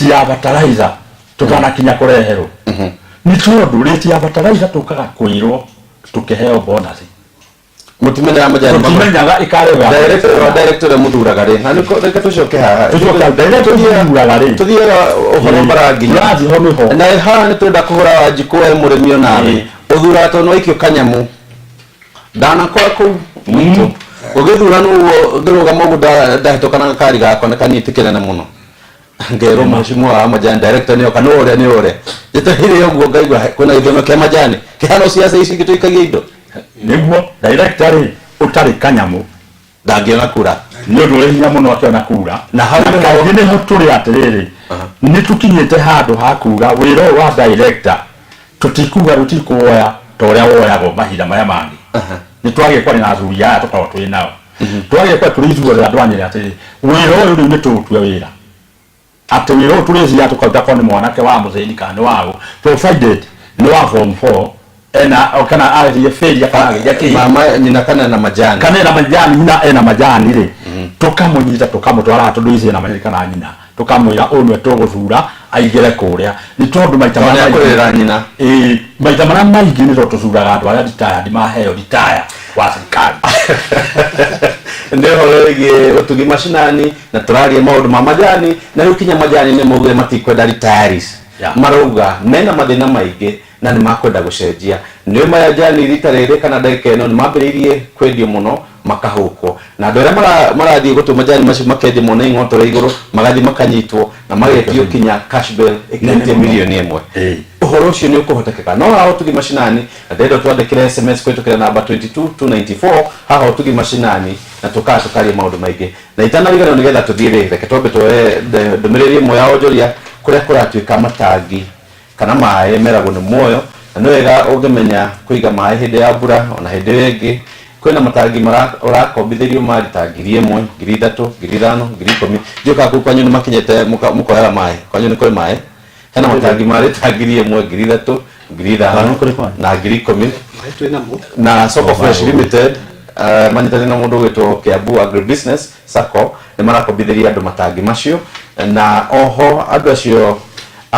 rate ya fertilizer tutana kinya kureherwo ni tondu rate ya fertilizer tukaga kwirwo tukeheo bonus mutimenya amajani mutimenya ikare wa director muthuraga ri na niko reka tucoke haha tucoke director muthuraga ri tuthiera uhoro baranginya razi ho miho na haha ni twenda kuhura wanjiku we murimi onawe uthura to no ikio kanyamu dana kwa ku muito ugithura no ngiruga mo ndahetokana kari gakwa na kanyitikira na muno ngero mheshimiwa wa majani director ni okanore ni ore jitahiri yo ngaigwa kuna ithono kia majani kihano siasa ici gituikagia indo niguo director utari kanyamu ndangiona kura ni undu uri hinya muno akiona kura na hau ni muturi atiriri ni tukinyite handu ha kura wiro wa director tutikuga rutikuoya toria woyago mahinda maya mangi ni twage kwa na athuri aya tukawa twi nao twage kwa tulizuo andu anyire atiri wiro uyu ni tutwe wira ati wiro tulezi ya tukauta kwa ni mwanake wa muthini kana wao provided ni wa form 4 ena kana ari feri kana yake mama nina kana na majani nina majani ri tukamunyita tukamutwara tunduize na majani kana nyina tukamwira onwe tuguthura aigire kuria ni tondu maita mana kurira nyina maita mana maingi ni tuthuraga andu aria retire maheo retire wa serikali ndio horege utugi mashinani na turarie maundu ma majani na rukinya majani ni muge matikwenda retirees maruga mena mathina maingi na ni makwenda gucenjia ndio majani ritarere kana ndeka ino ni mambiririe kwendio muno makahuko na andu aria marathie gutu majani macio makendia muno ing'otore iguru magathi makanyitwo na magetio kinya cash bill ikinyite milioni imwe uhoro ucio ni ukuhotekeka no hao tugi mashinani na ndendo twandikire SMS kwetu kira namba 22294 haha utugi mashinani na tukaria maundu maingi na itanarigana nigetha tuthire reke twambe twoe ndumiriri imwe ya onjoria kuria kuratuika matangi kana maaĩ meragwo nĩ muoyo na nĩ wega ũngĩmenya kũiga maaĩ hĩndĩ ya mbura ona hĩndĩ ĩngĩ kwĩna matangi ũrakombithĩrio ma rita 1,000, 3,000, 5,000, 10,000 njoka kũu kwanyu nĩ makinyĩte mũkoera maaĩ kwanyu nĩ kũrĩ maaĩ hena matangi ma rita 1,000, 3,000, 5,000 na 10,000 na Soko Fresh Limited manyitane na mũndũ gwĩtwo Kiambu Agribusiness Sacco nĩ marakombithĩria andũ matangi macio na oho andũ acio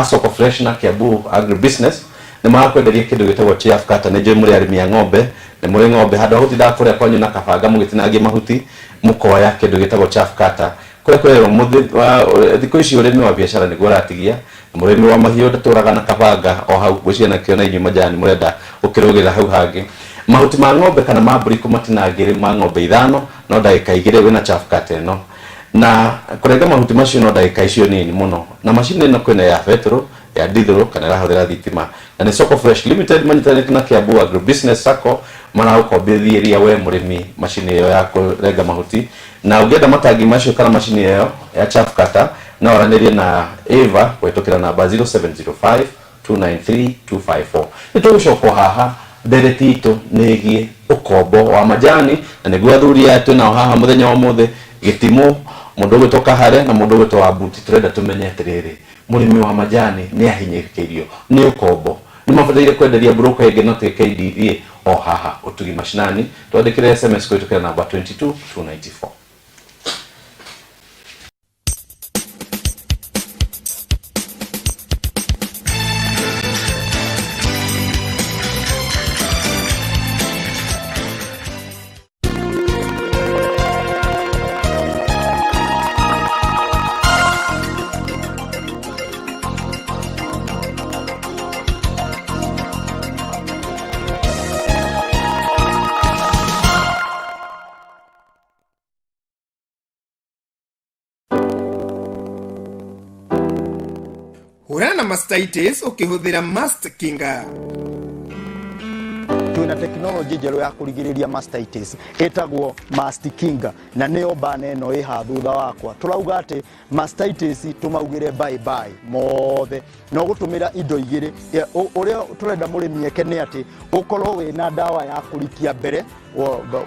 Soko Fresh na Kiambu Agribusiness ni makwenderia kindu gitagwo chief kata ne je muri arimi ya ng'ombe ne muri ng'ombe hado huti da kuria kwanyu na kabanga mugitinangie mahuti mukoya kindu gitagwo chief kata kuria thiko ici urimi wa biashara ni goratigia murimi wa mahiu ndaturaga na kabanga o hau gucia na kiona inyu majani murenda ukirugira hau hangi mahuti ma ng'ombe kana maburi kumatinangire ma ng'ombe 5 no ndagika igire wina chief kata no na kurega mahuti macio no ndagika icio nini muno na machine ino kwina ya petrol ya diesel kana rahudira thitima na ni Soko Fresh Limited manyitane na Kiambu Agribusiness Sacco maraukobithiria we murimi machine iyo ya kurega mahuti na ungenda matangi macio kana machine iyo ya chaff cutter na oranirie na Eva kwetukira namba 0705 293 254 nitugucoka haha ndereti itu nigie ukombo wa majani na niguo athuri atu na haha muthenya wa muthe gitimo mundu gwitoka hare na mundu gwitwa Abuti turenda tumenye atiriri murimi wa majani ni ahinyirikirio ni ukombo ni mafadhaire kwenderia broker ege no KDV o haha utugi mashinani twandikire SMS kwetukira namba 22294 Urana mastitis ukihudhira Mastikinga. Twina teknology njeru ya kurigiriria mastitis etagwo Mastikinga na neo bana eno iha thutha wakwa turauga ati mastitis tumaugire bye bye mothe no gutumira indo igire uria turenda murimi eke ni ati ukorwo wina dawa ya kurikia mbere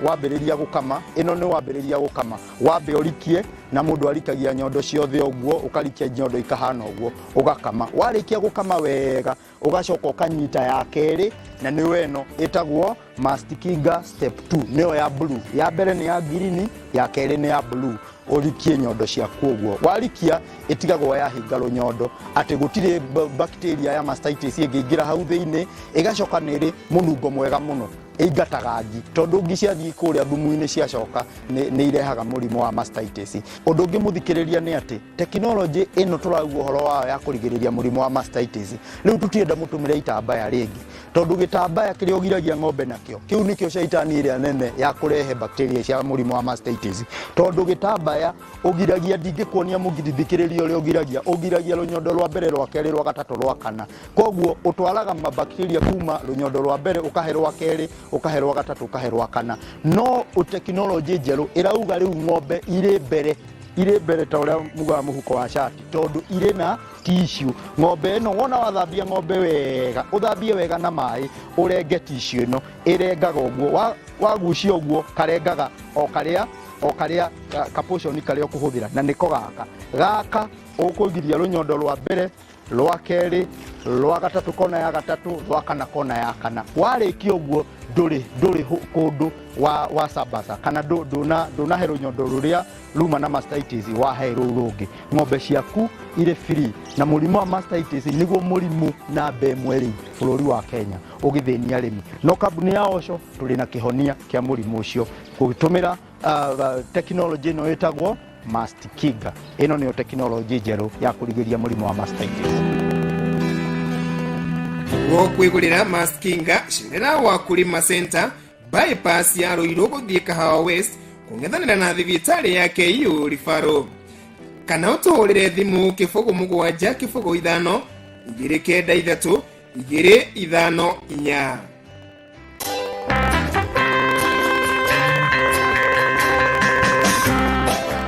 wambĩrĩria gũkama ĩno nĩ wambĩrĩria gũkama wambe ũrikie na mũndũ arikagia nyondo ciothe ũguo ũkarikia nyondo ikahana ũguo ũgakama warĩkia gũkama wega ũgacoka ũkanyita ya kerĩ na nĩyo ĩno ĩtagwo Mastikinga step 2 nĩyo ya blue ya mbere nĩ ya green ya kerĩ nĩ ya blue ũrikie nyondo ciaku ũguo warikia ĩtigagwo yahinga rũnyondo atĩ gũtirĩ bacteria ya mastitis ĩngĩingĩra hau thĩinĩ ĩgacoka nĩrĩ mũnungo mwega mũno ĩingataga ngi tondũ ngi ciathiĩ kũrĩa thumu-inĩ ciacoka nĩ irehaga mũrimũ wa mastitis ũndũ ũngĩ mũthikĩrĩria nĩ atĩ tekinoronjĩ ĩno tũrauga ũhoro wayo ya kũrigĩrĩria mũrimũ wa mastitis rĩu tũtienda mũtũmĩre itambaya rĩngĩ tondũ gĩtambaya kĩrĩa ũgiragia ng'ombe nakĩo kĩu nĩkĩo caitani ĩrĩa nene ya kũrehe bacteria cia mũrimũ wa mastitis tondũ gĩtambaya ũgiragia ndingĩkuonia mũthikĩrĩria ũrĩa ũgiragia rũnyondo rwa mbere rwa kerĩ rwa gatatũ rwa kana koguo ũtwaraga mabacteria kuma rũnyondo rwa mbere ũkahe rwa kerĩ ũkahe rwa gatatũ ũkahe rwa kana no tekinoronjĩ njerũ ĩrauga rĩu ng'ombe irĩ mbere ta ũrĩa mugaga mũhuko wa shati tondũ irĩ na tissue ng'ombe ĩno wona wathambia ng'ombe wega ũthambie wega na maĩ ũrenge tissue ĩno ĩrengaga ũguo wagucia ũguo karengaga o karĩa kaposhoni karĩa ũkũhũthĩra na nĩko gaka ũkũgiria rũnyondo rwa mbere rwa kerĩ rwa gatatũ kona ya gatatũ rwa kana kona ya kana warĩkia ũguo ndũrĩ kũndũ wa sabasa kana ndũnahe rũnyondo rũrĩa ruma na mastitis wahe rũu rũngĩ ng'ombe ciaku irĩ free na mũrimũ wa mastitis nĩguo mũrimũ namba ĩmwe rĩu bũrũri wa Kenya ũgĩthĩnia arĩmi no kambuni ya Osho tũrĩ na kĩhonia kĩa mũrimũ ũcio gũtũmĩra tekinoronjĩ ĩno ĩtagwo Mastikinga ĩno nĩyo tekinoronjĩ njerũ ya kũrigĩrĩria mũrimũ wa mastitis kwĩgũrĩra Mastikinga cerera Wakulima Center bypass ya Ruiru gũthiĩ Kahawa West kũng'ethanĩra na thibitarĩ ya KU Referral kana ũtũhũrĩre thimũ 0775 293 254.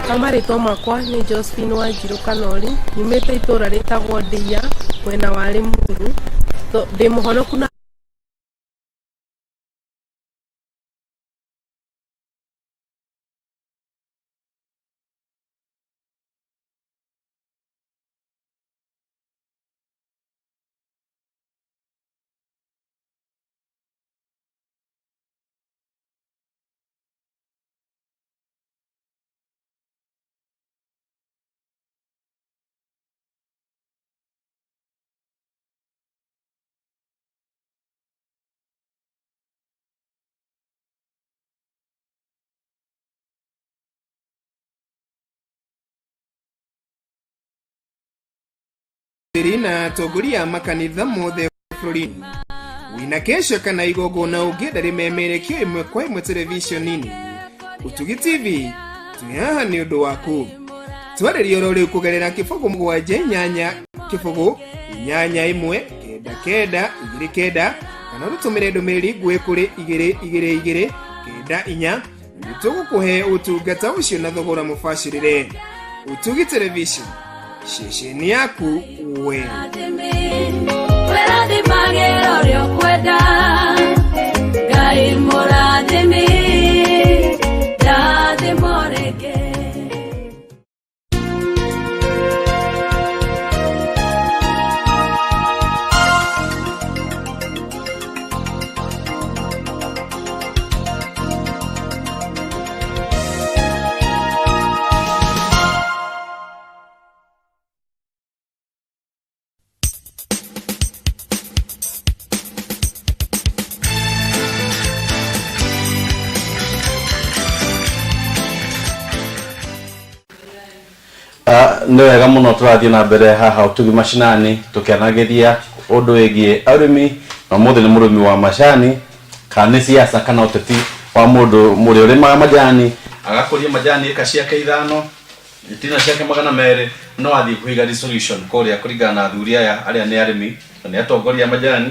Amarĩtwa makwa nĩ Josephine Wanjiru Kanori nyumĩte itũra rĩtagwo Ndia mwena wa Limuru ndĩ mũhonoku na na togoria makanitha mothe bũrũri-inĩ wina kesho kana igogona ũngĩenda rĩmemerekio ĩmwe kwa ĩmwe television-inĩ Utugi TV tũyaha nĩ ũndũ waku twarĩrio rĩu kũgerera kĩbũgũ mũgwanja inyanya kĩbũgũ inyanya ĩmwe kenda kenda igĩrĩ kenda kana ũtũmĩre ndũmĩrĩri nguhĩ kũrĩ 222 kenda inya nĩtũgũkũhe ũtungata ũcio na thogora mũbacĩrĩre Utugi Television shesheni yaku we nĩ wega mũno tũrathiĩ na mbere haha Utugi mashinani tũkĩanagĩria ũndũ wĩgiĩ arĩmi na mũthĩ nĩ mũrĩmi wa macani kana nĩ siasa kana ũteti wa mũndũ mũrĩ ũrĩmaga majani agakũria majani eka ciake 5 itina ciake 200 no athiĩ kũiga resolution kũrĩa kũringana na athuri aya arĩa nĩ arĩmi na nĩ atongoria majani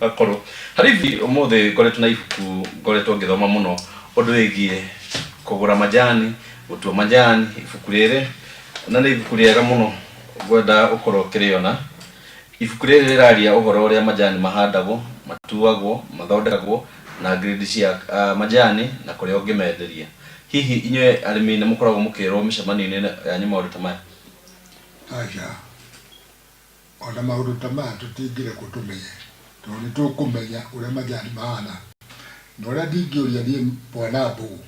tũgakorwo harithi ũmũthĩ ngoretwo na ibuku ngoretwo ngĩthoma mũno ũndũ wĩgiĩ kũgũra majani gũtua majani ibuku rĩrĩ na nĩ ibuku rĩega mũno ngwenda ũkorwo ũkĩrĩona ibuku rĩrĩ rĩraria ũhoro ũrĩa majani mahandagwo matuagwo mathondekagwo na grade cia majani na kuria ungimenderia hihi inywe arimi ne mukoragwo mukirwo micemani-inĩ yanyu maũndũ ta maya? Aja ona maũndũ ta maya tũtingĩre kũtũmenye tondũ nĩ tũkũmenya ũrĩa majani mahana na ũrĩa ndingĩũria niĩ Bwana Mbũgũ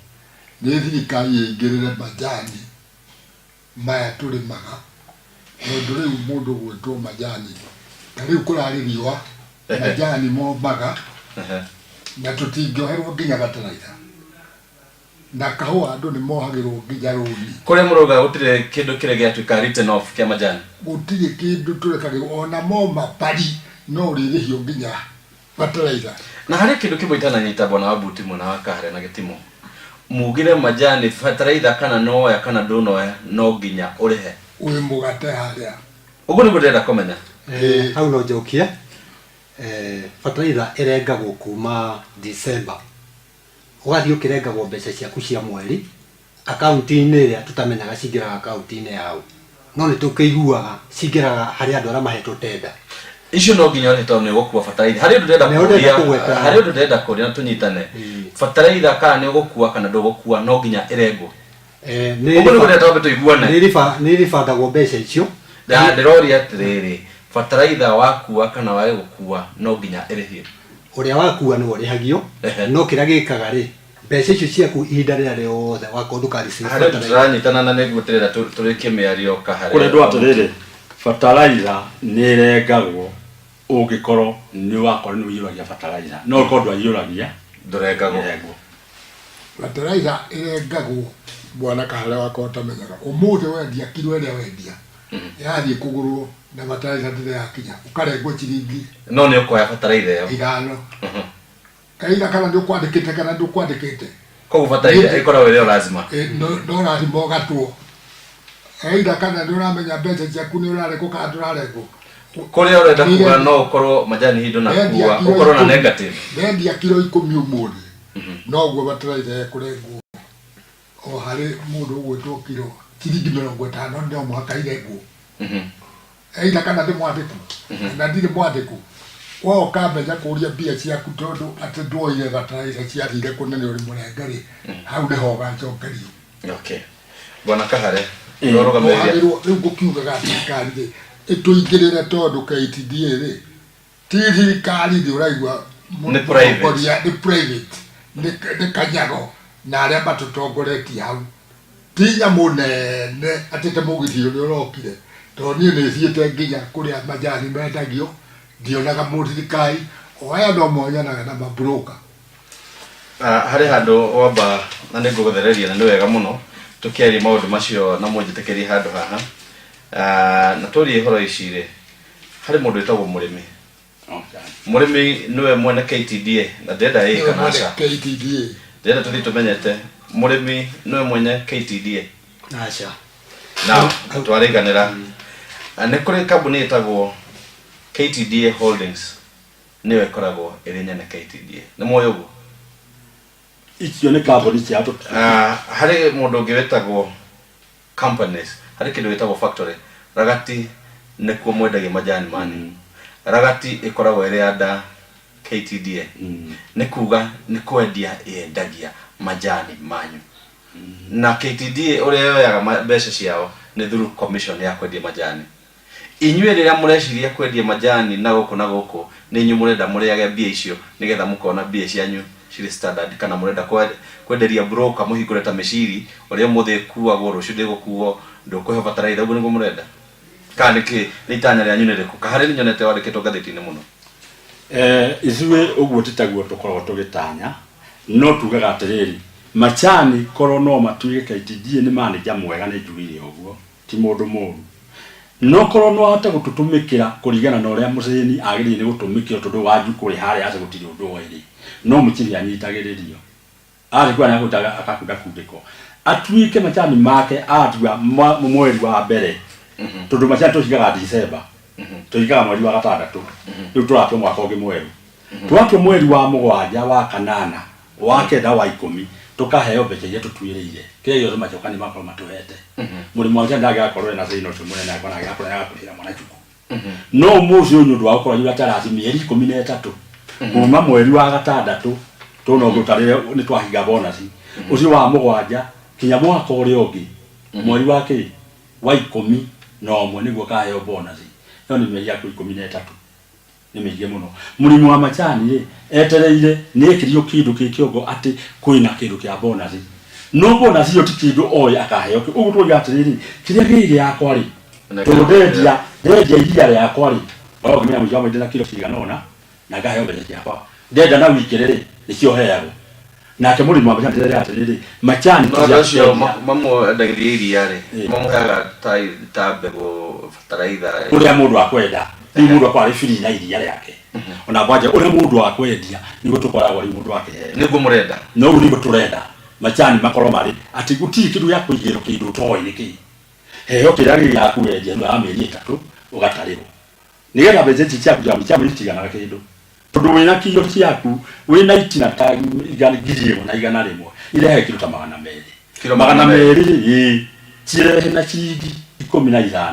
nĩ thirikari ĩingĩrĩre majani maya tũrĩmaga tondũ rĩu mũndũ gwĩtwo majani ta rĩu kũrarĩ riũa majani momaga na tũtingĩoherwo nginya bataraitha na kahũa andũ nĩ mohagĩrwo nginya rũni. Kũrĩa mũrauga gũtirĩ kĩndũ kĩrĩa gĩatuĩka written off kĩa majani? Gũtirĩ kĩndũ tũrekagĩrwo ona moma pari no ũrĩrĩhio nginya bataraitha. Na harĩ kĩndũ kĩmwe itananyita Bwana Wabuti mwena wa Kahare na Gĩtimo, mugire majani bataraitha kana noya kana ndũnoya no nginya ũrĩhe wĩ mũgate harĩa. Ũguo nĩguo ndĩrenda kũmenya. Hau no njokie bataraitha ĩrengagwo kuma December, ũgathiĩ ũkĩrengagwo mbeca ciaku cia mweri akaunti-inĩ ĩrĩa tũtamenyaga cingĩraga akaunti-inĩ yao, no nĩ tũkĩiguaga cingĩraga harĩ andũ arĩa mahetwo tenda. Icio no nginya ũrĩhe tondũ nĩ ũgũkua bataraitha. Harĩ ũndũ ndĩrenda kũria na tũnyitane, bataraitha kana nĩ ũgũkua kana ndũgũkua no nginya ĩrengwo. Ũguo nĩguo ndĩrenda twambe tũiguane. Nĩ ribandagwo mbeca icio. Ndĩroria atĩrĩrĩ, bataraitha wakua kana wae gũkua no nginya ĩrĩhio. Ũrĩa wakua nĩ ũrĩhagio, no kĩrĩa gĩkaga rĩ, mbeca icio ciaku ihinda rĩrĩa rĩothe wakorwo ndũkarĩcirĩ bataraitha. Harĩ tũranyitana na nĩguo tũrenda tũrĩkie mĩario Kahare. Kũrendwo atĩrĩrĩ, bataraitha nĩ ĩrengagwo ũngĩkorwo nĩ wakorwo nĩ ũiyũragia bataraitha, no ũkorwo ndwaiyũragia ndũrengagwo. Bataraitha ĩrengagwo Bwana Kahare wakwa ũtamenyaga, ũmũthĩ wendia kilo ĩrĩa wendia yathiĩ kũgũrwo na bataraitha ndĩrĩ yakinya ũkarengwo ciringi, no nĩ ũkoya bataraitha ĩyo 5. Kaida kana ndio kwandĩkĩte kana ndũkwandĩkĩte, koguo bataraitha ĩkoragwo ĩrĩ lazima no lazima ũgatwo. Kaida kana ndio ũramenya mbeca ciaku nĩ ũrarengwo kana ndũrarengwo. Kũrĩa ũrenda kuga no ũkorwo majani hindo na kuwa ũkorwo na negative. Ndendia kilo 10 ũmũthĩ no guo bataraitha ĩkũrengwo o harĩ mũndũ ũgwĩtwo kilo ciringi 50 ndio mũhaka irengwo. Kaida kana ndĩ mwandĩku na ndirĩ mwandĩku wao kamenya kũria mbia ciaku tondũ atĩ ndwoire bataraitha ciathire kũnene ũrĩ mũrengari hau nĩho ũgacokerio. Okay. Bwana Kahare ũrũgamĩrĩria rĩu gũkiugaga thirikari rĩ ĩtũingĩrĩre tondũ KTDA rĩ ti thirikari nĩ ũraigua nĩ private nĩ kanyago na arĩa matũtongoretie hau ti nyamũ nene atĩ ta mũgithio nĩ ũrokire tondũ niĩ nĩ thiĩte nginya kũrĩa majani mendagio ndionaga mũthirikari o aya no monyanaga na mabroka. Harĩ handũ wamba na nĩ ngũgũthereria na nĩ wega mũno tũkĩaria maũndũ macio na mũnjĩtĩkĩrie handũ haha na tũrie horo ici rĩ, harĩ mũndũ wĩtagwo mũrĩmi. Mũrĩmi nĩwe mwene KTDA na ndĩrenda kana aca KTDA ndĩrenda tũthiĩ tũmenyete mũrĩmi nĩwe mwene KTDA aca na twarĩganĩra. Nĩ kũrĩ kambuni ĩtagwo KTDA Holdings nĩyo ĩkoragwo ĩrĩ nyene KTDA, nĩ moyo ũguo? Icio nĩ kambuni cia andũ. Harĩ mũndũ ũngĩ wĩtagwo companies, harĩ kĩndũ wĩtagwo factory. Ragati nĩkuo mwendagia majani mani. Ragati ĩkoragwo ĩrĩ anda KTDA. Nĩ kuga nĩ kwendia yendagia majani manyu. Na KTDA ũrĩa yoyaga mbeca ciao nĩ through commission ya kwendia majani. Inyuĩ rĩrĩa mũreciria kwendia majani na gũkũ nĩ inyuĩ mũrenda mũrĩage mbia icio nĩgetha mũkona mbia cianyu cirĩ standard, kana mũrenda kwenderia broker mũhingũre ta mĩciri ũrĩa mũthĩ kuagwo rũciũ ndĩgũkuo ndũkũhe bataraitha. Ũguo nĩguo mũrenda kana nĩ itanya rĩanyu nĩ rĩkũ? Kahare nĩ nyonete wandĩkĩtwo ngathĩti-inĩ mũno. Ithuĩ ũguo titaguo tũkoragwo tũgĩtanya, no tugaga atĩrĩrĩ, majani korwo no matuĩke KTDA nĩ manager mwega nĩ njugire ũguo ti mũndũ mũru, no korwo no ahote gũtũtũmĩkĩra kũringana na ũrĩa mũcĩni agĩrĩire nĩ gũtũmĩkĩra tondũ wanju kũrĩ harĩa aca gũtirĩ ũndũ wairĩ no mũcĩni anyitagĩrĩrio arĩkuwa nĩ agũtaga akakunda kundĩko atuĩke majani make atua mweri wa mbere tondũ majani tũcigaga December tũcigaga mweri wa gatandatũ rĩu tũratua mwaka ũngĩ mwerũ twatua mweri wa mũgwanja wa kanana wa kenda wa 10 tukaheo mbeca iria tũtuĩrĩire kĩrĩa gĩothe macoka nĩ makorwo matũhete mũrĩmi wa njanda agakorwo na thĩna ũcio mũnene akona agakorwo agakũrĩra mwana cuku no mũciĩ ũyũ ũndũ wa gũkorwo yura tarasi mĩeri 13 kuma mweri wa gatandatũ tuno gutarire ni twahiga bonus ucio wa mugwanja kinya mwaka uri ungi mweri wake wa 10 no mwe niguo kaheo bonus yo ni meri yaku 13 ni meri muno murimu wa machani etereire ni kirio kindu kikiogo ati kwina kindu kia bonus no bonus yo tikindu oya akaheo ugu twa yatiriri kiria giri yakwa ri tudendia iria yakwa ri o kimya mujamo ndina kilo kiganona na gaheo mbele yakwa ndenda na wikirire nikio heago nake murimu wa machani ndira atiriri machani tucio mamo ndagiri iria ri mamo haga tabego fataraitha uria mundu akwenda ni mundu akwari free na iria yake ona bwaje uria mundu akwendia nigo tukoragwo ri mundu wake nigo murenda no nigo turenda machani makoro mari ati guti kindu ya kuigiro kindu toy niki heyo kirari ya kuendia no ameri 3 ugatariro nigetha bejeti cyaku ya mchama itigana kindu tondu wina kiyo cyaku wina itina ta igana na igana rimwe ile he kindu ta magana meri cirehe na ciringi 15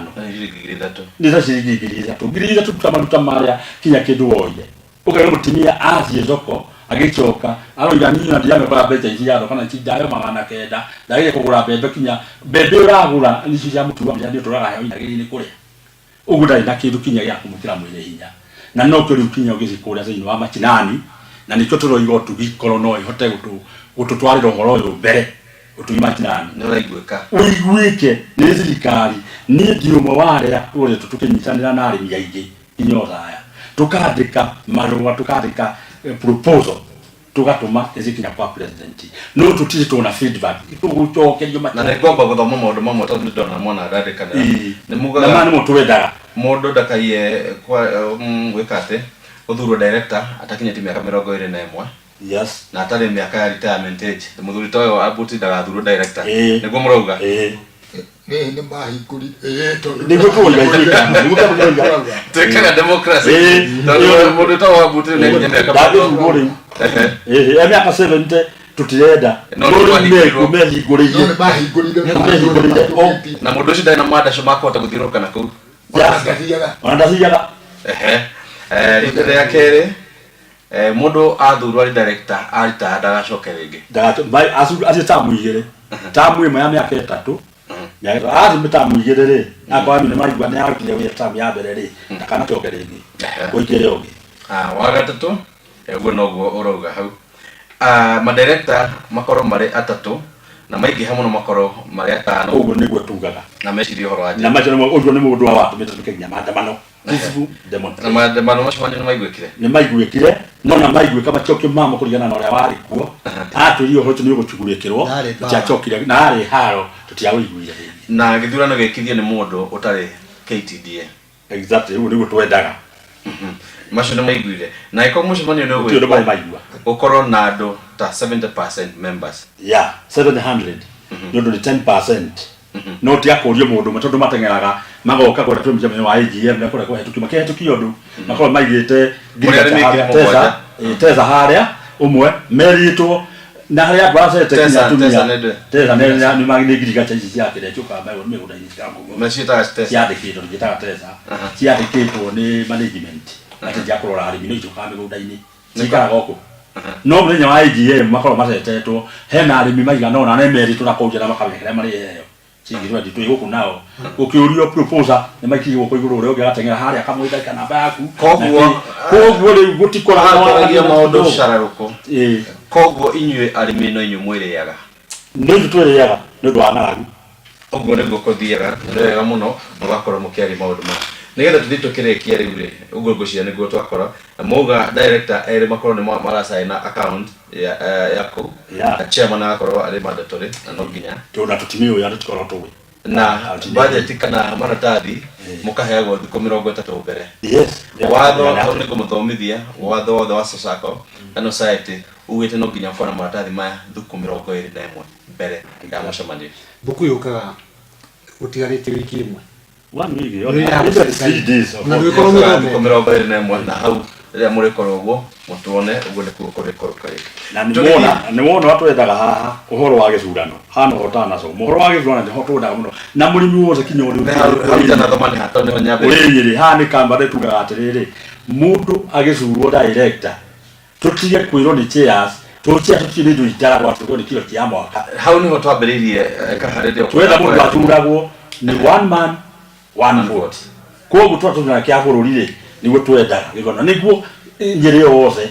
niza ciringi 3 tutamaruta maria kinya kindu woye ukayo mutimia athie thoko agicoka aroiga nina ndiame kwa bete ikiado kana chidayo magana kenda ndagire kugura bebe kinya bebe uragura nici cia mutu wa ndio turaga heyo nyagiri ni kuria uguda ina kindu kinya ya kumukira mwire hinya na no kuri kinya ugicikuria thini wa machinani na nikyo turoigo tugikoro no ihote gututwarira ngoro uyu mbere utuimachinani niraigweka uigwike ni thirikari ni ndiumo ware uri tutukinyitanira na arimi aingi inyothaya tukandika marua tukandika proposal tugatuma ezikinya kwa president no tutiri tuna feedback tugucokerio na negomba guthoma maundu mamwe tondu ndona mwana ararikana ni mugaga na mani mutuwendaga mundu ndakaiye kwa gwikate uthuro director atakinyeti miaka 21 yes na atari miaka ya retirement age muthuri toyo abuti ndagathuro director niguo murauga ni mahikuri niguo tuwendaga niguo tuwendaga tekana democracy tondu mundu toyo abuti ni miaka miaka 70 tutirenda kumehingurire na mundu ucio ndai na mandasho makuhota guthiruka na kuu wandathiaga rita ya kere mundu athurwo ari director arita ndagacoke ringi acio tamuigire tamu imwe ya miaka 3 ya azi tamuigire ri akwa ni maigua ni arutire wira tamu ya mbere ri ndakana coke ringi kuigire ungi wa gatatu guo noguo urauga hau madirector makoro mari atatu na maingi hamwe no makoro mari atano uguo niguo tugaga na meciria horo waje na macano uguo ni mundu wa watu mitukinya maandamano na maandamano macio ni maigwikire ni maigwikire no na maigwika macokio mama kurigana na uria wari kuo aturio hoto ni uguchugurikirwo ciacokire na ari haro tutiawiguire na githurano gekithie ni mundu utari KTDA exactly uguo niguo twendaga macio ni maiguire na iko mucemanio no gwikwa ukorwo na andu ta 70% members 700 ndondo ni 10% no ti akurio mundu matondu matengeraga magoka kwa tu mjamani wa AGM na kwa tukimakia tukiondu makoro maigite teza haria umwe merito na haria basa tekinya tumia teza ni magini giga chaji yake de chuka mayo miguda ni kangu meshita teza ya de kido ngitaka teza ya de kido ni management ati jakurora ari bino chuka miguda ini chikara goko no mwenye wa AGM makoro masetetwo hena arimi maiga no na merito na kujera makabekera mari yeyo chingirwa ditu iguku nao ukiurio proposal ni maiki guko iguru uri ugatengera haria kamwida kana namba yaku koguo ri gutikora haragia maundu shararuko koguo inyue arimi no inyu mwiriaga ndu twiriaga ndu wa ngaragu oguo niguo kuthiaga ndega muno mugakorwo mukiari maundu ma nigetha tuthito kirekia riu ri uguo ngucia niguo twakora na muga director eri makorwo ni marasaina account yako na chairman akorwo ari mandatory na no nginya tuna tutimio ya tukorwo tuwe na budget kana maratathi mukaheagwo thiku 30 mbere yes watho ni kumuthomithia watho wothe wa Sosako na society ugite no nginya fona maratathi maya thiku 21 mbere ya mucemanio buku yukaga utigarite wiki imwe one week na ndiko mĩrongo ĩrĩ na ĩmwe na hau rĩrĩa mũrĩkorwo ũguo mũtuone ũguo nĩkuo kũrĩkorwo na nĩ wona watu wendaga haha ũhoro wa gĩcurano hano hotana so mũhoro wa gĩcurano nĩ hotwendaga mũno na mũrimi wothe kinya ũrĩ haha nĩ kamba tugaga atĩrĩrĩ mũndũ agĩcurwo director tutige kwĩrwo nĩ chairs tutia tutire ndu itara kwa tuko ni kilo kia mwaka hau niho twambiririe kaharĩria twenda mundu aturagwo ni one man one vote koguo twatuna kia bururi niguo twendaga gikono niguo nyiri yose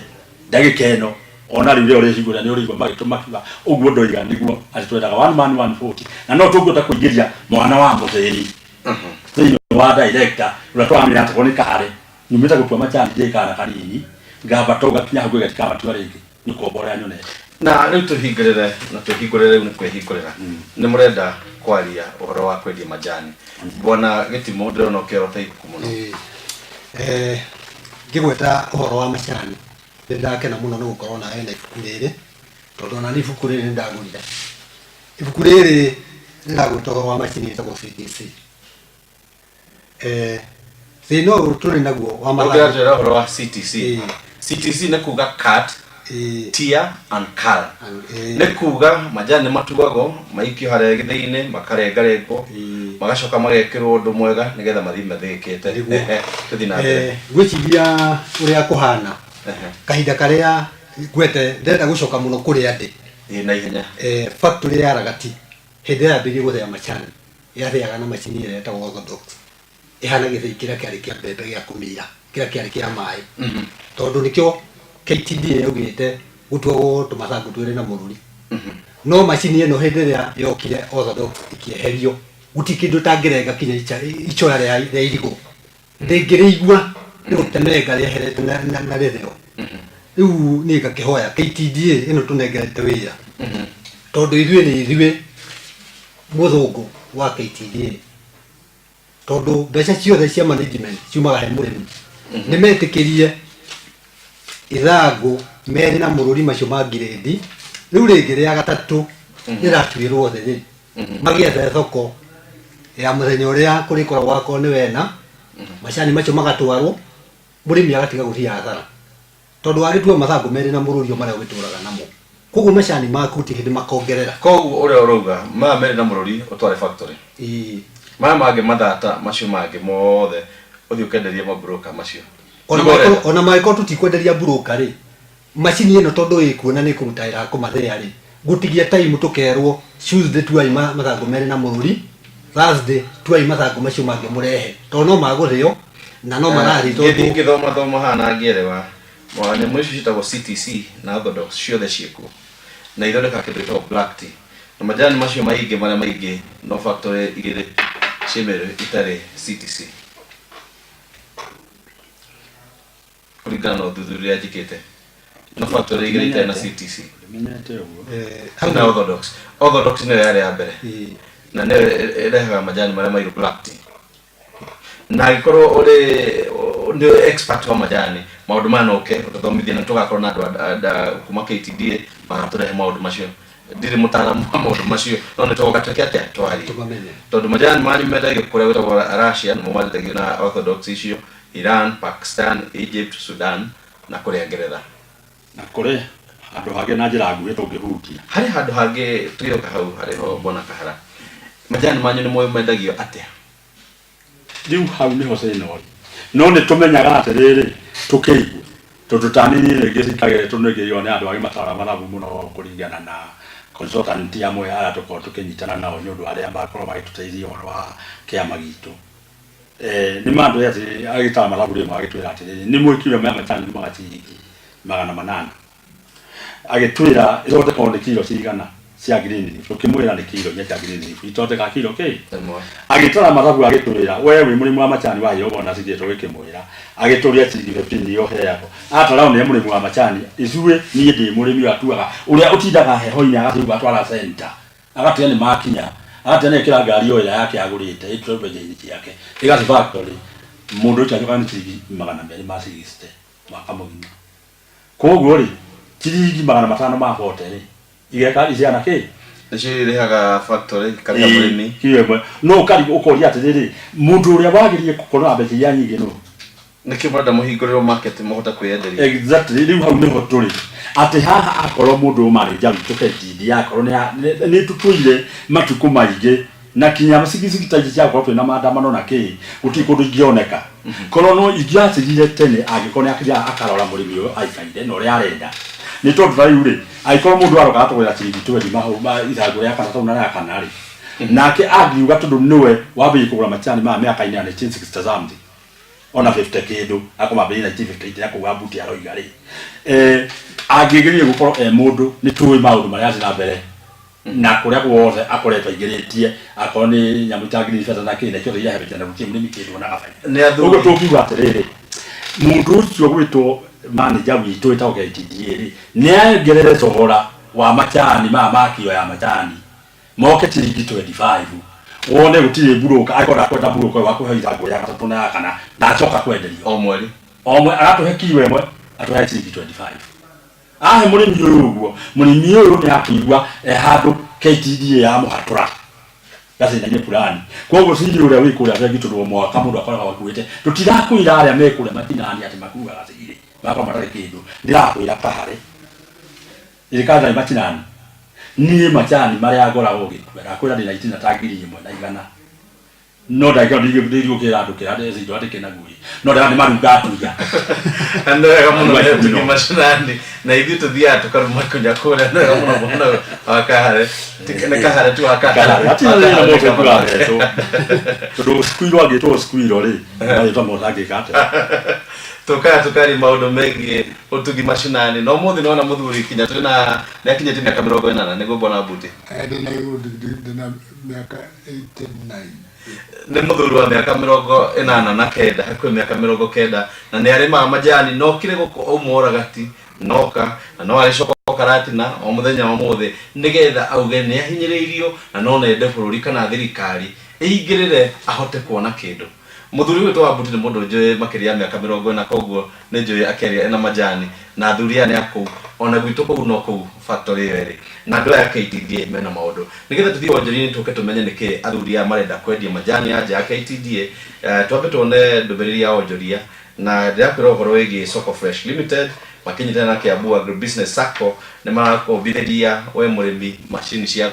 ndagika ĩno ona riu uri hingura ni uri magituma kiba uguo ndoiga niguo atitwendaga one man one vote na no tungota kuingiria mwana wa Muthĩni thĩinĩ wa director ula twamira atako ni kare nyumita gukua machani je kana kanini ngamba toga kinya hagu gatika matua ringi nikuombora nyone na riu tuhingurire na tuhingurire ni kwihingurira ni murenda kwaria uhoro wa kwendia majani bwana Gitimo ndirona ukero ta ikuku muno ngigweta uhoro wa macani ndakena muno ni gukorwo na ene ibuku riri tondu na ibuku riri ndagurire ibuku riri ndagweta uhoro wa macini itagwo CTC thino turi naguo wa mathagu uhoro wa CTC CTC ni kuga cut tear and cull ni kuga majani matugagwo maikio hare githini makarengarengwo magacoka magekirwo undu mwega nigetha mathi mathikite tuthina gwiciria uria kuhana kahinda karia gwete ndenda gucoka muno kuri andi na ihenya factory ya Ragati hindi ya bigi guthea macani yatheaga na macini ire ta orthodox ihana githii kira kiari kia mbembe gia kumira kira kiari kia mai tondu nikio KTDA yogite gutwo tumathangu twire na mururi no macini eno hindi ria yokire orthodox ikieherio gutikindu tangirenga kinya ichora ria irigo ndingirigwa ni gutenenga rieherete na ritheo riu ni gakihoya KTDA ino tunengerete wira tondu ithuĩ ni ithuĩ muthungu wa KTDA tondu mbeca ciothe cia management ciumaga he murimi ni metikirie ithangu meri na mururi macio ma grade riu ringi ria gatatu iratuirwo thĩ magiethe thoko ya muthenya uria kurikorwo gwako ni wena macani macio magatwarwo murimi agatiga guthia hathara tondu wagitua mathangu meri na mururio maria wituraga namo koguo macani maku ti hindi makongerera koguo uria urauga ma meri na mururi utware factory ma mage mathata macio mage mothe uthi ukenderia ma broker macio ona maiko tutikwenderia broker ri macini ino tondu ikuona ni kurutaira kumathea ri gutigia time tukerwo Tuesday tuai mathangu meri na mururi Thursday tuai mathangu macio mage murehe tondu no maguthio na no marari tondu ngithoma hana ngierewa mwana mwisho citagwo CTC na orthodox ciothe ciekuo na ithondeka kindu gitagwo black tea na majani macio maingi maria maingi no factory igire cimere itare CTC kuringana na uthuthuria njikite no factory igire itare na CTC na orthodox ni yale ya mbere na ne erehaga majani maria maingi black tea na ikoro ore ndio expert wa majani maundu manoke tuthomithia na tugakorwo na andu kuma KTDA magaturehe maundu macio ndiri mutaalamu wa maundu macio no ni tugateke atia twari tondu majani manyu mendagio kuria witagwo Russia no mandagio na orthodox icio Iran, Pakistan, Egypt, Sudan na kuria Ngeretha na kuria andu hangi na njira nguhi tungihutia hari handu hangi tuyoka hau hari ho bona kahara majani manyu ni moyo mendagio atia riu hau niho cino no ni tumenyaga atiriri tukiigua tondu taninire gicikagire tunigio ni andu agi matara mathabu muno kuringana na consultant amwe ara tuko tukinyitana nao ni undu aria makorwo magituteithia uhoro wa kiama gitu ni mandu yati agitara mathabu ri magitwira atiriri ni mwikire maya matani magatingi 800 agitwira irote konde kilo cigana cia green leaf ukimwira ni kilo nya green leaf itote ka kilo ke agitara mathabu agitwira wewe muri mwa machani wa yo bona cigitwo gikimwira agituria ciringi 15 yo heako atara ni muri mwa machani icue ni ndi muri mi atuaga uria utindaga heho-ini agatuga twara center agatia ni makinya agatia ni kira ngari yo yake agurite itrobe njini ciake igaci factory mundu ucio akani ciringi 200 ma 60 makamugina koguo ri ciringi 500 ma hotel igeka iciana ke nicirehaga factory karia murimi kiwe no kari ukoria atiriri mundu uria wagirie gukora mbeca ya nyingi no niki murada muhinguriro market muhota kwienderia exactly riu hau niho turi ati haha akorwo mundu mari jaru tuketindi akorwo ni tutuire matuku maingi na kinya masigizigitaji cia kwa na maandamano na ki utikundu ingioneka kono no igiatigire tene agikone akiria akarora murimi uyo aikaire no ri arenda ni tondu tha yuri aikorwo mundu aroka atwira ciringi 20 mahuma ithangu ya kana tona ya kana ri nake angiuga tondu niwe wabi kugura macani ma miaka ina 1960 something ona 50 kindu akoma bili 1958 yako wabuti aroiga ri agigirie gukorwo mundu ni tuwe maundu maria athi na mbere na kuria guothe akoretwo igiritie akorwo ni nyamu tagiri feta na kinde kyo ya hebete na rutie mrimi kindu na afanya ni athu ugo tukiuga atiriri mundu ucio gwitwo manager witu etagwo KTDA ni agerere thogora wa macani ma makio ya macani moke ciringi 25 wone gutire buroka akora kwenda buroka wa kuheira ngo ya gatatu na kana ndacoka kwenderio omwe aratuhe kiwe mwe atuhe ciringi 25 ahe murimi uguo murimi uyu ni akigwa handu KTDA ya muhatura gasi na nyepurani kogo sindi ule wiku ule gitu ndo mwaka mundu akora wakuite tutirakwira aria mekure matinani ati makuga gasiri baba matare kindu ndirakwira pahare irikaza matinani ni macani maria agora ogi akwira ni 19 tagiri imwe na igana no daga ndio kira andu kira ndezi ndo atike na gui no daga ni maruga tuga ando ya muno tugi mashinani na ibi tuthia tukaruma kunya kule ando ya muno bona akahare tikene kahare tu akahare ati na moto kula to squiro age to squiro ri na to mo age kata tukari maundu mengi utugi mashinani no muthi nona muthuri kinya tuna na kinya tena kamera go nana nego bona buti ndina miaka 89 ne muthuri wa miaka 89 na kenda hakwe miaka 90 na ni arima majani no kire go umora gati noka na no ari shoko karati na o muthenya wa muthi nigetha auge ni ahinyiririo na no nende bururi kana thirikari ihingirire ahote kuona kindu muthuri wetu wa buti mundu njoe makiria miaka 40 koguo ne njoe akeria ena majani na thuria ni aku ona gwitu ko no ko factory ere na ndo ya KTDA mena maundu nigetha tuthie wonjeri tuke tumenye niki athuria marenda kwendia majani anja ya KTDA twambe tuone ndubiriri ya wonjoria na ndiakwira uhoro wigi Soko Fresh Limited makinyita na Kiambu Agribusiness Sacco ne marakobithiria we murimi machine cia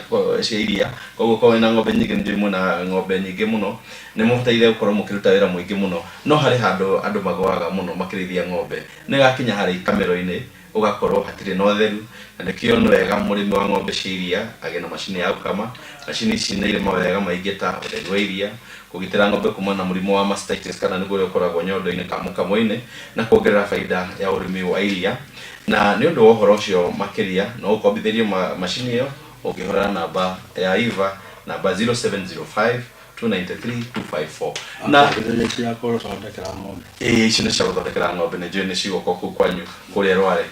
iria koguo ko ina ng'ombe nyingi ndimu na ng'ombe nyingi muno ne muteire gukorwo mukiruta wira muingi muno no hari handu andu magwaga muno makirithia ng'ombe ne gakinya hari kamero-ini ugakorwo hatire no theru na nikio no wega murimi wa ng'ombe cia iria agena machine ya gukama machine ici nĩ irĩ mawega maingĩ ta ũtheru wa iria kugitira ng'ombe kuma na murimo wa mastitis kana niguo ukoragwo nyondo-ini kamũinĩ na kuongerera faida ya urimi wa iria na nĩ ũndũ wa ũhoro ũcio makiria no ũkombithirio machine ĩyo ũngĩhora namba ya IVA namba 0705 293 254 na cia koro thondekera ng'ombe ici nĩ cia gũthondekera ng'ombe nĩ njũĩ nĩ cigũkwo kũu kwanyu kũrĩa Rware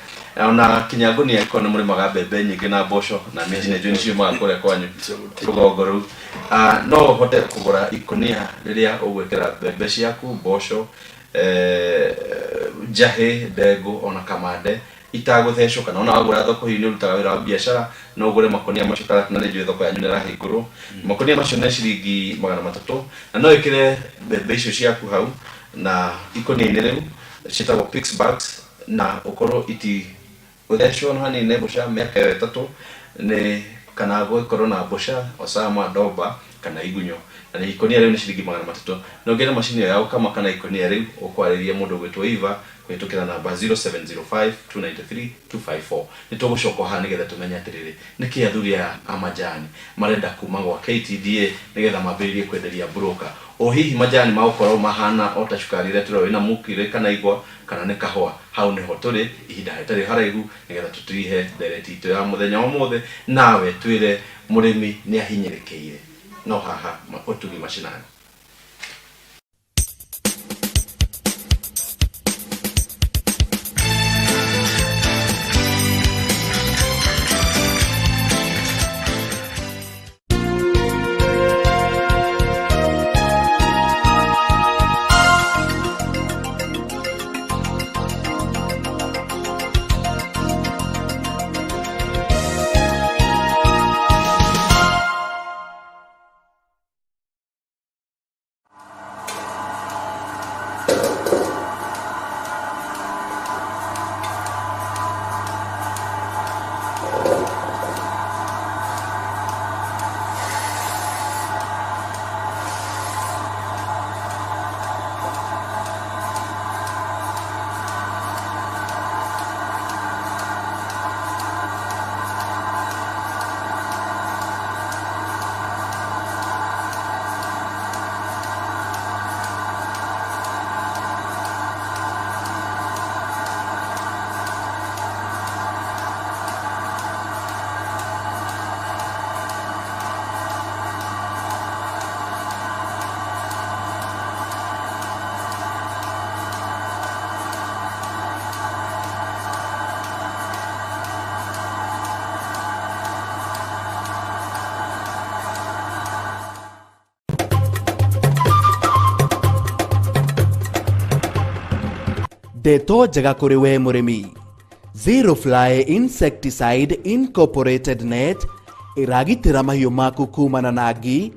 na kinyago ni yako na murima mbembe nyingi na mboco na mĩci nĩ njũĩ nĩ ciumaga kũrĩa kwanyu rũgongo rũu no ũhote kũgũra ikonia rĩrĩa ũgwĩkĩra mbembe ciaku mboco njahĩ ndengũ ona kamande itaguthecwo kana ona wagura thoko-inĩ ũrutaga wĩra wa biacara no ũgũre makonia macio kana na nĩ njũĩ thoko yanyu nĩ ĩrahingũrwo makonia macio nĩ ciringi 300 na no ĩkĩre mbembe icio ciaku hau na ikonia-inĩ rĩu ciĩtagwo pix bags na ukorwo iti uthecwo no hanini mboca miaka 3 ni kana gũkorwo na mboca osama doba kana igunyo na ikonia rĩu nĩ ciringi 300 no ngene machine ya gũkama kana ikonia rĩu ũkwarĩria mũndũ gwĩtwo IVA kwitukira namba 0705 293 254 nitũgũcoka haha nĩgetha tũmenye atĩrĩrĩ nĩkĩ athuria a majani marenda kuma gwa KTDA nĩgetha mambĩrĩrie kwenderia broker o hihi majani magũkorwo mahana o ta cukari rĩrĩa tũrĩ na mukire kana igwa kana nĩ kahũa hau nĩho tũrĩ ihinda rĩtarĩ haraihu nĩgetha tũtirihe ndereti itũ ya mũthenya wa ũmũthĩ nawe twĩre mũrĩmi nĩ ahinyĩrĩkĩire no haha ũtugi mashinani. Ndeto njega kũrĩ we mũrĩmi. Zero Fly Insecticide Incorporated Net iragitĩra mahiũ maku kumana na ngi,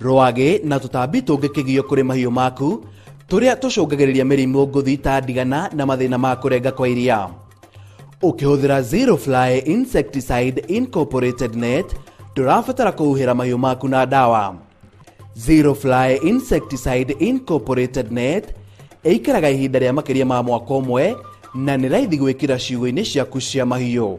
rwagĩ na tũtambi tũngĩ kĩgio kũrĩ mahiũ maku tũrĩa tũcũngagĩrĩria mĩrimũ ngũthi ta ndigana na mathĩna ma kũrenga kwa iria. Ukihũthĩra Zero Fly Insecticide Incorporated Net ndũrabatara kũhuhĩra mahiũ maku na dawa. Zero Fly Insecticide Incorporated Net ĩikaraga ihinda rĩa makĩria ma mwaka ũmwe na nĩ raithi gwĩkĩra ciugũ-inĩ ciaku cia mahiũ.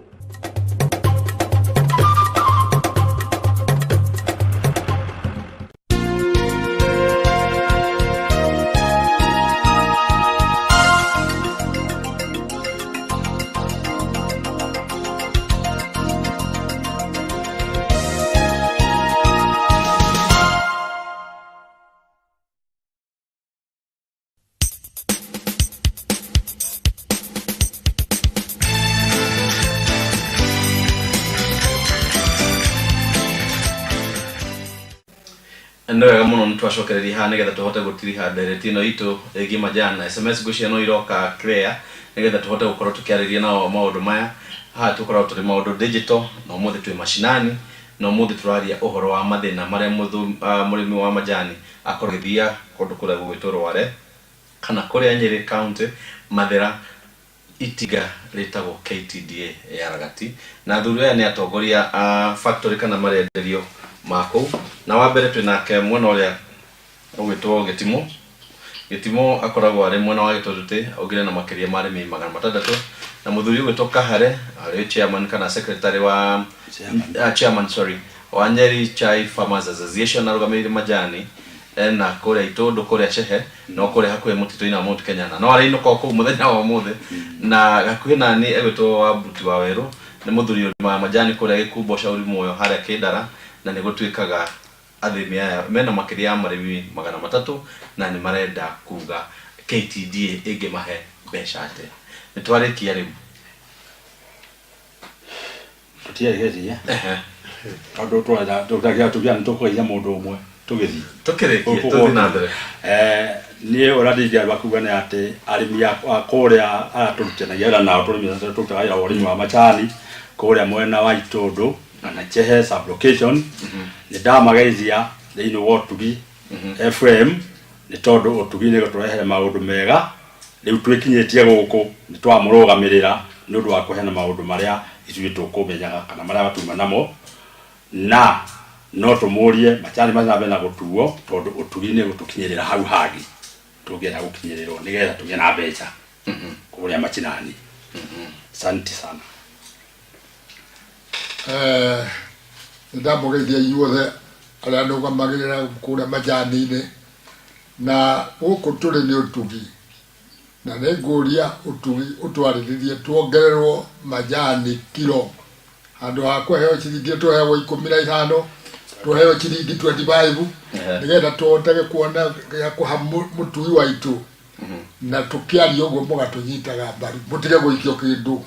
Ndio muno nitwacokereria ha nigetha tuhote gutiriha direct ino itu igi majana SMS gucia no iroka clear nigetha tuhote gukorwo tukiariria nao maundu maya ha tukorwo turi maundu digital no muthi twi mashinani no muthi turaria uhoro wa mathina maria murimi wa majani akorithia kundu kuria gwitoro ware kana kuria Nyeri County Mathira itiga retagwo KTDA ya Ragati na thuru ni atongoria factory kana marenderio mako na wambere twinake mwena uria ugitwo Gitimo akoragwo ari mwena wa Gitotete ogire na makiria marimi 600 na muthuri ugitwo Kahare ari chairman kana secretary wa chairman wa Nyeri Chai Farmers Association arugamire majani na kuria Itondo kuria Chehe no kuria hakuhe mutito ina Mount Kenya no ari ino ko muthenya wa muthe na gakuhe nani egitwo wa Buti wa Weru ni muthuri wa majani kuria Gikubo Shauri Moyo haria Kidara na nĩ gũtuĩkaga athimi aya mena makiria ya marĩmi 300 na nĩ marenda kuga KTDA ĩngĩmahe mbeca atĩa. Nĩ twarĩkia rĩu tutiageria tondũ tũragia tũkũiya mũndũ ũmwe tũgĩthiĩ tũkĩrĩkie tũthiĩ na mbere. Niĩ ũrĩa ndingĩamba kuga nĩ atĩ arĩmi a kũrĩa aya tũrutanagia wĩra nao tũrutaga wĩra wa ũrĩmi wa macani kũrĩa mwena wa Itondo na Chehe sub-location ni ndamageithia thĩinĩ wa Ũtugi FM nĩ tondũ Ũtugi nĩ gũtũrehere maũndũ mega rĩu twĩkinyĩtie gũkũ nĩ twamũrũgamĩrĩra nĩ ũndũ wa kũheana maũndũ marĩa ithuĩ tũkũmenyaga kana marĩa batuma namo na no tũmũrie macani macio na gũtuo tondũ Ũtugi nĩ gũtũkinyĩrĩra hau hangĩ tũngĩenda gũkinyĩrĩrwo nĩgetha tũgĩe na mbeca kũrĩa macinani. Asante sana. Ndamugeithia inyuothe aria ndugamagirira kuria majani-ini na guku turi ni Ũtugi na nĩ ngũria Ũtugi ũtwarĩrĩrie tuongererwo majani kilo handũ ha kũheo ciringi tũheagwo 15 tũheo ciringi 25 nĩgetha tũhotage kuona ya kũha mũtui waitu na tũkĩaria ũguo mũgatũnyitaga mbaru mũtige gũikio kĩndũ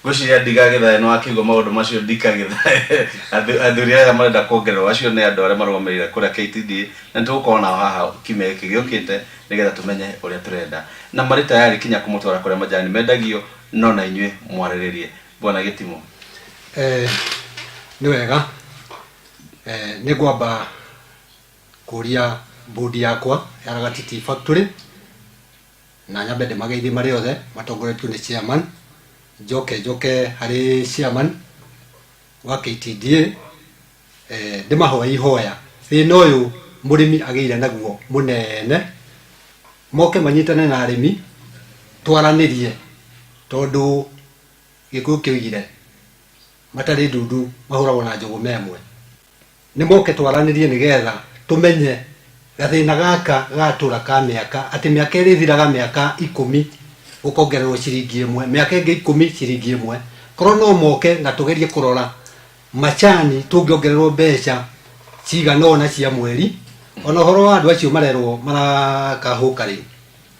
Guciria ndigagithae no akiuga maundu macio ndikagithae athuri aya marenda kuongererwo acio nĩ andũ arĩa marũgamĩrĩire kũrĩa KTDA na nĩtũgũkorwo nao haha kiumia gĩkĩ gĩũkĩte nĩgetha tũmenye ũrĩa tũrenda na marĩ tayari kinya kũmũtwara kũrĩa majani mendagio no na inyuĩ mwarĩrĩrie bwana Gitimo. Nĩ wega nĩ ngwamba kũria bodi yakwa ya Ragati Tea Factory na nyambe ndĩmageithie marĩ othe matongoretio nĩ chairman Joke hari chairman wa KTDA ndimahoya ihoya thĩna ũyũ mũrĩmi agĩire naguo mũnene moke manyitane na arĩmi twaranĩrie tondũ gĩkũyũ kĩoigire matarĩ ndundu mahũragwo na njogu memwe nĩ moke twaranĩrie nĩgetha tũmenye gathĩna gaka gatũra ka mĩaka atĩ mĩaka ĩrĩ ĩthiraga mĩaka 10 ukongererwo ciringi 1 miaka ĩngĩ 10 ciringi 1 korwo no moke na tugerie kurora macani tungiongererwo mbeca cigana ona cia mweri ona horo wa andu acio marerwo marakahuka ri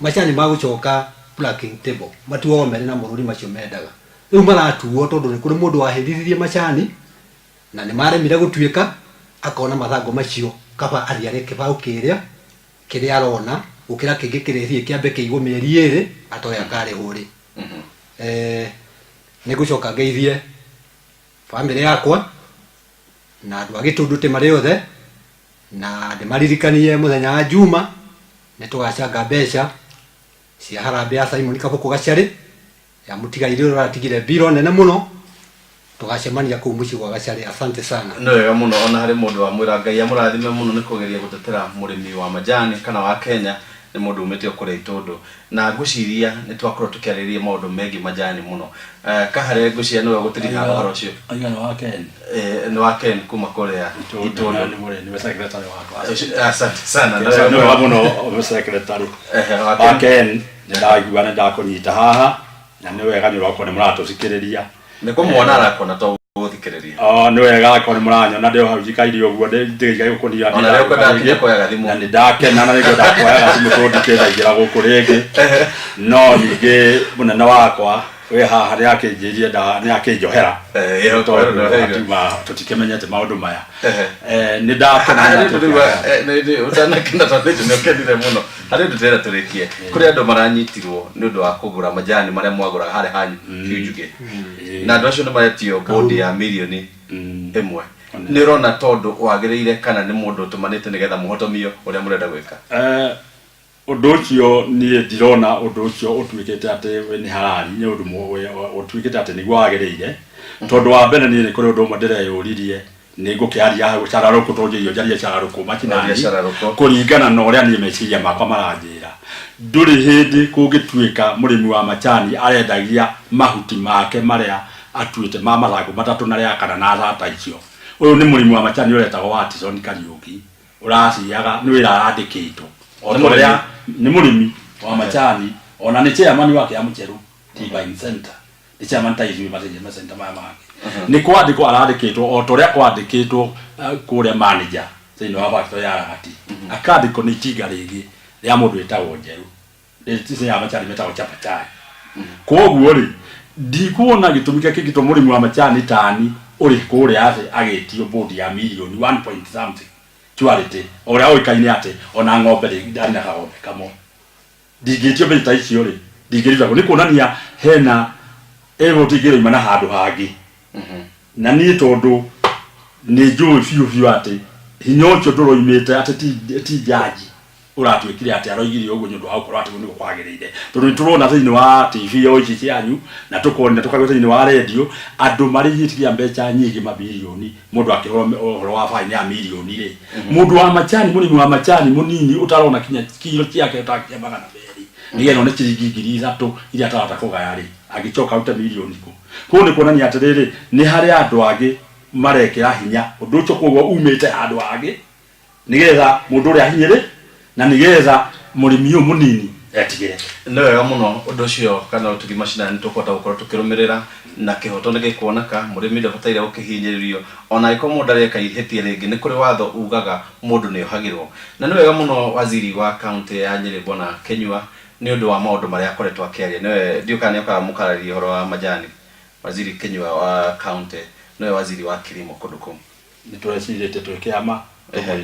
macani magucoka plucking table matuo mere na mũrũri macio mendaga riu maratuo tondu ni kuri mundu wahithithirie macani na ni maremire gutuika akona mathango macio kaba ariare kibau kiria arona ukira kingi kirithie kiambe kiigo mieri iri atoya kare huri nigucoka ngeithie family yakwa na andu agitundute mari othe na ndimaririkanie muthenya wa Juma nitugacanga mbeca cia harambe ya Simon Kabuku Gacari ya mutigaire uratigire biro nene muno tugacemania ku muci gwa Gacari. Asante sana. No wega muno ona hari mundu wa mwira Ngai amurathime muno nikugeria gutetera murimi wa majani kana wa Kenya ni mundu umete okore itondo na nguciria ni twakorwo tukiariria maundu megi majani muno kahare nguciria no gutiriha horo ucio aigana wa Ken ni wa Ken kuma Korea itondo ni secretary wako. Asante sana no wa muno secretary wa Ken ndaigua na ndakunyita haha na ni wega ni rwako ni muratusikiriria ni kumwona arakona to guthikiriria ni wega ko ni muranyona ndio hau jikaire uguo ndigai gukunia na leo kwenda kinya koyaga thimu na ndakena na niko ndakoyaga thimu to ndikethagira guku ringi no ninge munene wakwa we haha ri akinjirie nda ni akinjohera yo to tuma tutikemenyete maundu maya ni ndakena ni utanakenda tateje ni okendire muno hari ndutera turekie kuri andu maranyitirwo ni undu wa kugura majani maria mwagura hari hanyu kiujuge na andu acio ni maretio bodi ya milioni imwe ni rona tondu wagiriire kana ni mundu tumanite nigetha muhotomio uria murenda gwika undu ucio ni ndirona undu ucio utwikite ati ni harari ni undu mwe utwikite ati ni gwagiriire tondu wa mbere ni kuri undu ndireyuririe ni ngukiaria ha gucararuku tonjirio jaria cararuku makinani kuringana na uria ni meciria makwa maranjira nduri hindi kungitwika murimi wa majani arendagia mahuti make maria atuite mamathagu matatu na ria kana na thata icio uyu ni murimi wa majani uretagwo Watson Kariuki uraciaga ni wira andikitwo otoria ni murimi wa majani ona ni chairman wake ya Mucheru Divine Center ni chairman taizu mazenje center mama ni kwandikwo arandikitwo otoria kwandikitwo kuria manager thini wa factory ya Ragati akandikwo ni tiga rigi ya mundu etagwo Njeru nditise ya majani metagwo Chapachai koguo ri ndikuona gitumike kigito murimi wa majani tani uri kuria ase agitio bodi ya milioni 1 point something tuarite ora oikaine ate ona ng'ombe ri ndana kaombe kamo digitio beta icio ri digirira ni kuonania hena tigiro imana handu hangi na ni tondu ni njui fiu ate hinyocho turoimite ate ti jaji uratwikire ate aroigire uguo nyundu wa ukorwo ate ni kwagirire tondu turona thini wa TV oici cianyu na tukona tukagwa thini wa radio andu marigitiria mbeca nyingi mabilioni mundu akihoro wa fine ya milioni ri mundu wa machani murimi wa machani munini utarona kinya kilo ciake utakia magana meri nigeno ni ciringi 3 iria tarata kugaya ri agicoka uta milioni ko ni kuonania atiriri ni hari andu agi marekera hinya undu ucio koguo umite andu agi nigetha mundu ri ahinyire na nigetha murimi uyu munini etigire no wega muno undu ucio kana utugi mashinani tukota gukorwo tukirumirira na kihoto ni gikuoneka murimi ndabataire gukihinyiririo ona iko mundu areka ihetie ringi ni kuri watho ugaga mundu ni ohagirwo na ni wega muno waziri wa county ya Nyeri Bwana Kenyua ni undu wa maundu maria akoretwo akiaria niwe ndiukane uka mukararia horo wa majani waziri Kenyua wa county niwe waziri wa kilimo kudukum ni turecirite twekiama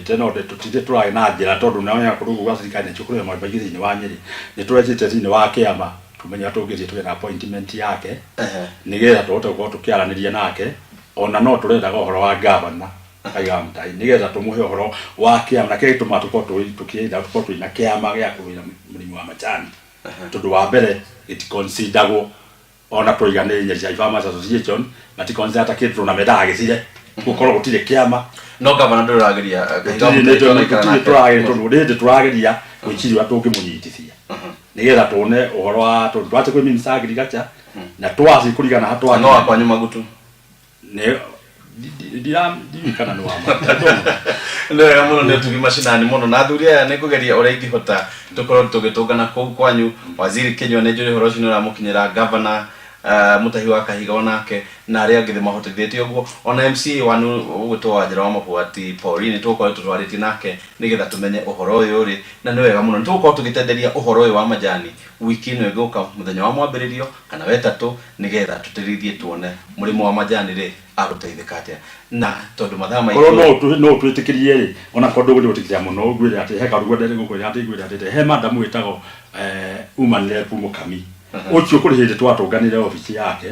teno de tutite turai na njira tondu naonya kurugu gwa thirikari chukuru ma bagiri ni wa Nyeri ni turecite thini wa kiama tumenya tugirie twina appointment yake nigetha tuhote gukorwo tukiaraniria nake ona no turenda uhoro wa governor aiga mtai nigetha tumuhe uhoro wa kiama na kitu matukorwo tukienda tukorwo twina kiama gya kuwira murimi wa majani tondu wa mbere it considerwo ona tuigane Nyeri Farmers Association na ti consider kitu na medage cire gukorwo gutire kiama no governor ndurageria turageria gwiciria tungimunyitithia nigetha tuone uhoro wa tondu twate kwi minister agriculture na twaci kurigana hatwa no akwanyu magutu ne kana no ama no muno ne tugi mashinani muno na thuria ne kugeria ora ingihota tukorwo tugitungana kuu kwanyu waziri Kenyua ne njuri horo cino ra mukinyira governor Mutahi wa Kahiga onake na aria ngithe mahotithĩtie ũguo ona MC wanu ũgũtwa Njĩra wa Mabũati Pauline tũkorwo tũtwarĩtie nake nĩgetha tũmenye ũhoro ũyũ rĩ na nĩ wega mũno tũkorwo tũgĩtenderia ũhoro ũyũ wa majani wiki ĩno ĩgũka mũthenya wa mwambĩrĩrio kana wetatũ nĩgetha tũtĩrithie tuone mũrĩmo wa majani rĩ agũteithĩka atĩa na tondũ mathaa maitũ no twĩtĩkĩrie rĩ ona kodũ gũtĩkĩria mũno ũgwĩre atĩ he karuga ndere gũkwĩra atĩ gwĩra atĩ he madam wĩtagwo Woman Rep Mũkami ucio kuri hindi twatunganire ofisi yake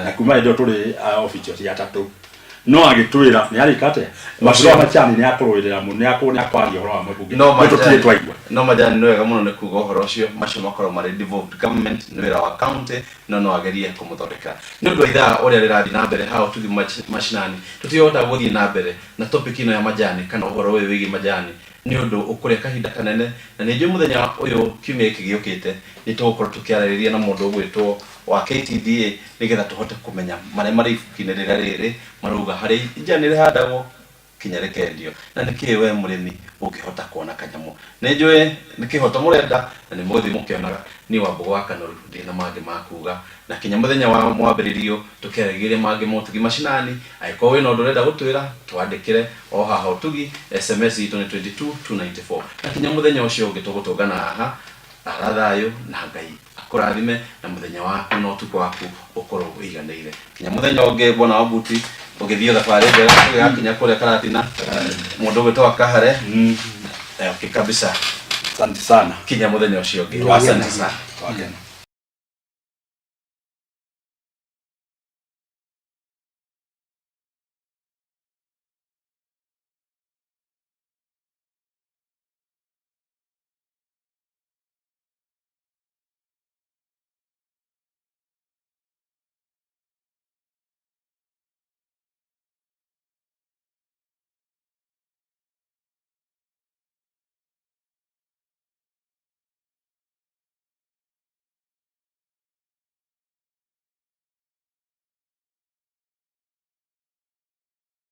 na kuma ndio turi ofisi ya tatu no agitwira ni arikate masura machani ni akurwirira mu ni akoni akwari horo wa mabunge no tutire twaigwa no majani no wega muno ne kuga horo ucio macio makoro mari devolved government ni wira wa county no agerie kumuthondeka ni undu ithaa uria rirathi na mbere how tuthi mashinani tutiyota guthii na mbere na topic ino ya majani kana horo uyu wigi majani ni undu ukure kahinda kanene na ni njumu muthenya uyu kiumia kigiukite ni tugukorwo tukiarĩrĩria na mundu ugwitwo wa KTDA nigetha tuhote kumenya maria mari ibuku-inĩ rĩrĩa rĩrĩ maruga harĩ ijani rĩhandagwo kinya rĩkendio na nĩkĩ we mũrĩmi ũngĩhota kuona kanyamu nĩ njũĩ nĩ kĩhoto mũrenda na nĩ mũthĩ mũkĩonaga ni wa Mbogo wa Kanoru ndĩ na mangĩ ma kuga na kinya mũthenya wa mwambĩrĩrio tũkerĩgĩrĩria mangĩ motugi mashinani angĩkorwo wĩna ũndũ ũrenda gũtwĩra twandĩkĩre o haha ũtugi SMS itũ nĩ 22294 na kinya mũthenya ũcio ũngĩ tũgũtũngana haha arathayo na Ngai akũrathime na mũthenya waku na ũtukũ waku ũkorwo ũiganĩire kinya mũthenya ũngĩ bona Wabuti ũgĩthiĩ thabarĩ njega ũgĩgakinya kũrĩa Karatina mũndũ ũgwĩtwo Kahare okay kabisa asante sana kinya mũthenya ũcio ũngĩ asante sana